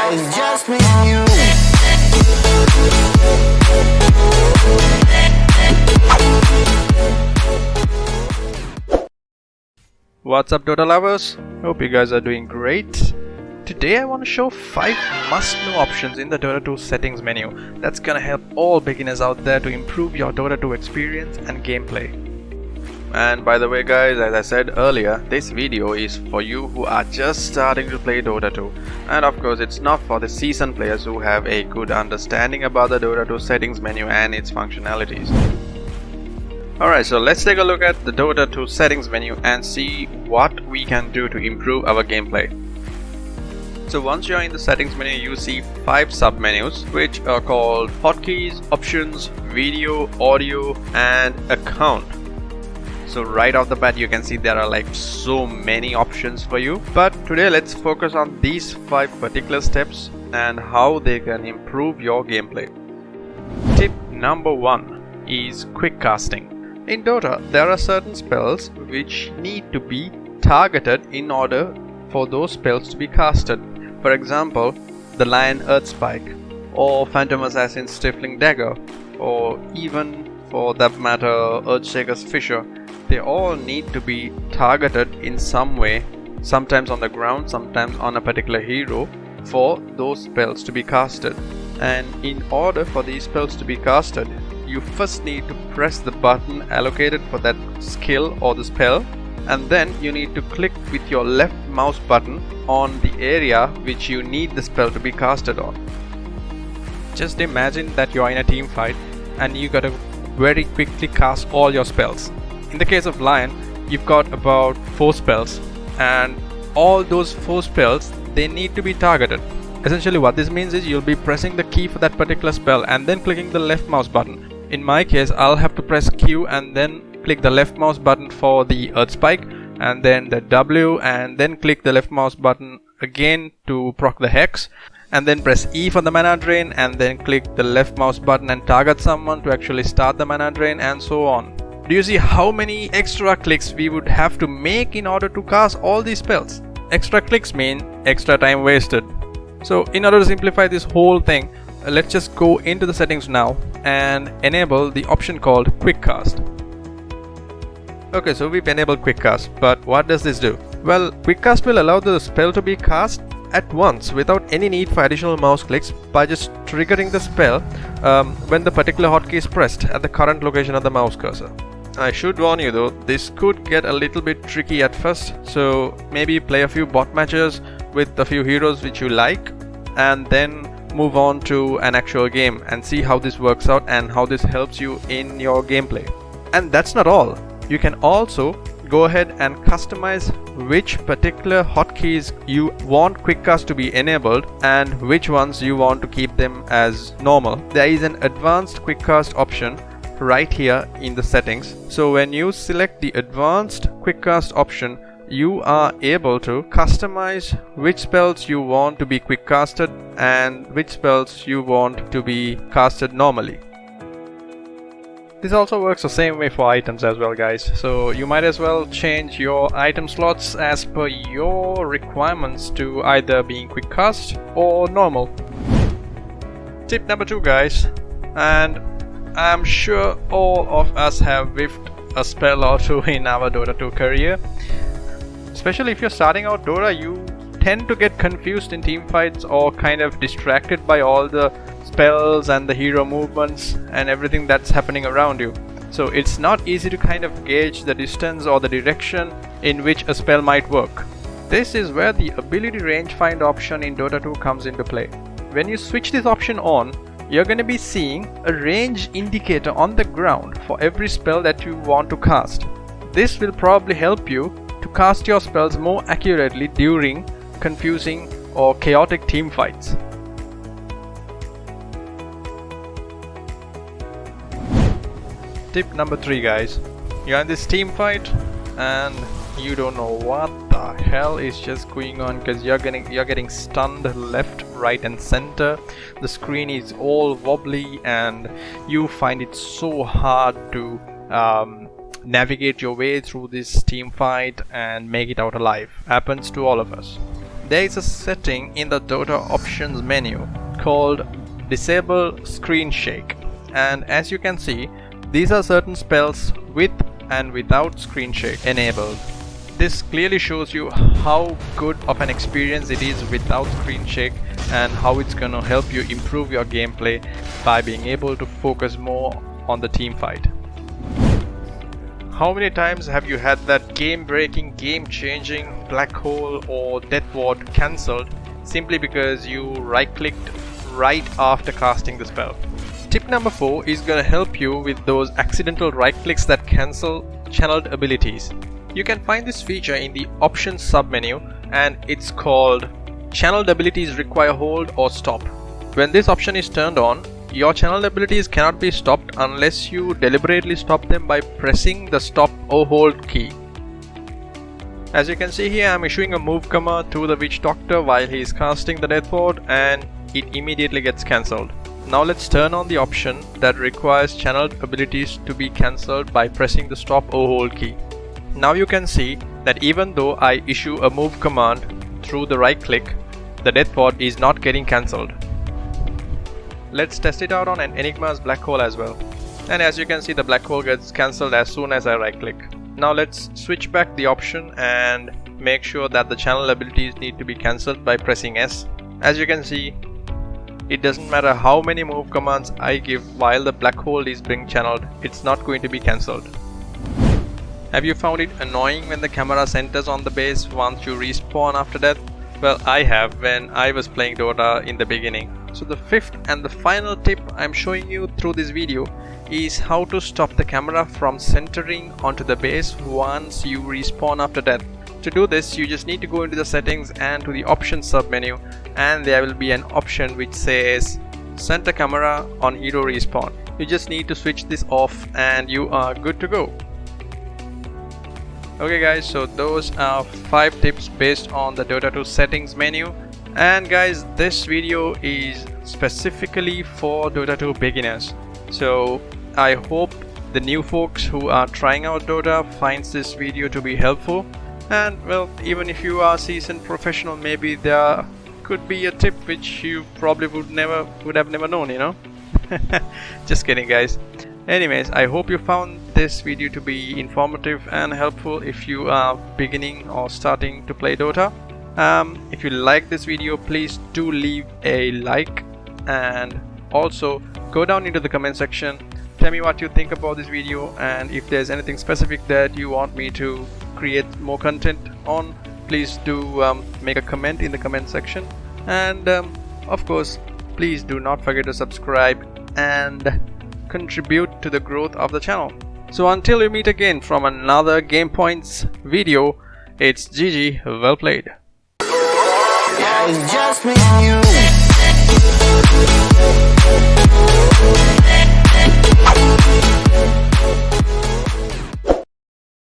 It's just me and you. What's up, Dota lovers? Hope you guys are doing great. Today I want to show 5 must-know options in the Dota 2 settings menu that's gonna help all beginners out there to improve your Dota 2 experience and gameplay. And by the way guys, as I said earlier, this video is for you who are just starting to play Dota 2, and of course it's not for the seasoned players who have a good understanding about the Dota 2 settings menu and its functionalities. Alright, so let's take a look at the Dota 2 settings menu and see what we can do to improve our gameplay. So once you're in the settings menu, you see 5 sub-menus which are called hotkeys, options, video, audio and account. So right off the bat you can see there are like so many options for you, but today let's focus on these 5 particular steps and how they can improve your gameplay. Tip number 1 is quick casting. In Dota, there are certain spells which need to be targeted in order for those spells to be casted. For example, the Lion Earth Spike, or Phantom Assassin's Stifling Dagger, or even for that matter Earthshaker's Fissure. They all need to be targeted in some way, sometimes on the ground, sometimes on a particular hero, for those spells to be casted. And in order for these spells to be casted, you first need to press the button allocated for that skill or the spell, and then you need to click with your left mouse button on the area which you need the spell to be casted on. Just imagine that you are in a team fight and you gotta very quickly cast all your spells. In the case of Lion, you've got about 4 spells, and all those 4 spells, they need to be targeted. Essentially what this means is you'll be pressing the key for that particular spell and then clicking the left mouse button. In my case, I'll have to press Q and then click the left mouse button for the Earth Spike, and then the W, and then click the left mouse button again to proc the Hex, and then press E for the mana drain, and then click the left mouse button and target someone to actually start the mana drain, and so on. Do you see how many extra clicks we would have to make in order to cast all these spells? Extra clicks mean extra time wasted. So in order to simplify this whole thing, let's just go into the settings now and enable the option called Quick Cast. Okay, so we've enabled Quick Cast, but what does this do? Well, Quick Cast will allow the spell to be cast at once without any need for additional mouse clicks by just triggering the spell when the particular hotkey is pressed at the current location of the mouse cursor. I should warn you though, this could get a little bit tricky at first, so maybe play a few bot matches with a few heroes which you like, and then move on to an actual game and see how this works out and how this helps you in your gameplay. And that's not all. You can also go ahead and customize which particular hotkeys you want Quickcast to be enabled and which ones you want to keep them as normal. There is an advanced Quickcast option right here in the settings. So when you select the advanced Quickcast option, you are able to customize which spells you want to be quick casted and which spells you want to be casted normally. This also works the same way for items as well guys, so you might as well change your item slots as per your requirements to either being quick cast or normal. Tip number 2 guys, and I'm sure all of us have whiffed a spell or two in our Dota 2 career. Especially if you're starting out Dota, you tend to get confused in team fights or kind of distracted by all the spells and the hero movements and everything that's happening around you. So it's not easy to kind of gauge the distance or the direction in which a spell might work. This is where the ability rangefinder option in Dota 2 comes into play. When you switch this option on, you're going to be seeing a range indicator on the ground for every spell that you want to cast. This will probably help you to cast your spells more accurately during confusing or chaotic team fights. Tip number 3 guys, you're in this team fight and you don't know what the hell is just going on because you're getting stunned left, right and center. The screen is all wobbly and you find it so hard to navigate your way through this team fight and make it out alive. Happens to all of us. there is a setting in the Dota options menu called Disable Screen Shake, and as you can see, these are certain spells with and without screen shake enabled. This clearly shows you how good of an experience it is without screen shake and how it's gonna help you improve your gameplay by being able to focus more on the team fight. How many times have you had that game-breaking, game-changing black hole or death ward cancelled simply because you right-clicked right after casting the spell? Tip number 4 is gonna help you with those accidental right-clicks that cancel channeled abilities. You can find this feature in the options submenu, and it's called Channeled Abilities Require Hold or Stop. When this option is turned on, your channeled abilities cannot be stopped unless you deliberately stop them by pressing the stop or hold key. As you can see here, I'm issuing a move command to the Witch Doctor while he is casting the Death Ward, and it immediately gets cancelled. Now let's turn on the option that requires channeled abilities to be cancelled by pressing the stop or hold key. Now you can see that even though I issue a move command through the right click, the Death Ward is not getting cancelled. Let's test it out on an Enigma's black hole as well. And as you can see, the black hole gets cancelled as soon as I right click. Now let's switch back the option and make sure that the channel abilities need to be cancelled by pressing S. As you can see, it doesn't matter how many move commands I give while the black hole is being channeled, it's not going to be cancelled. Have you found it annoying when the camera centers on the base once you respawn after death? Well, I have when I was playing Dota in the beginning. So the fifth and the final tip I'm showing you through this video is how to stop the camera from centering onto the base once you respawn after death. To do this, you just need to go into the settings and to the options submenu, and there will be an option which says center camera on hero respawn. You just need to switch this off and you are good to go. Okay guys, so those are 5 tips based on the Dota 2 settings menu, and guys, this video is specifically for Dota 2 beginners. So I hope the new folks who are trying out Dota finds this video to be helpful, and well, even if you are a seasoned professional, maybe there could be a tip which you probably would have never known, you know. Just kidding guys. Anyways, I hope you found this video to be informative and helpful if you are beginning or starting to play Dota. If you like this video, please do leave a like, and also go down into the comment section, tell me what you think about this video, and if there's anything specific that you want me to create more content on, please do make a comment in the comment section, and of course, please do not forget to subscribe and contribute to the growth of the channel. So until we meet again from another Gamepointz video, it's GG, well played. Yeah, it's just me and you.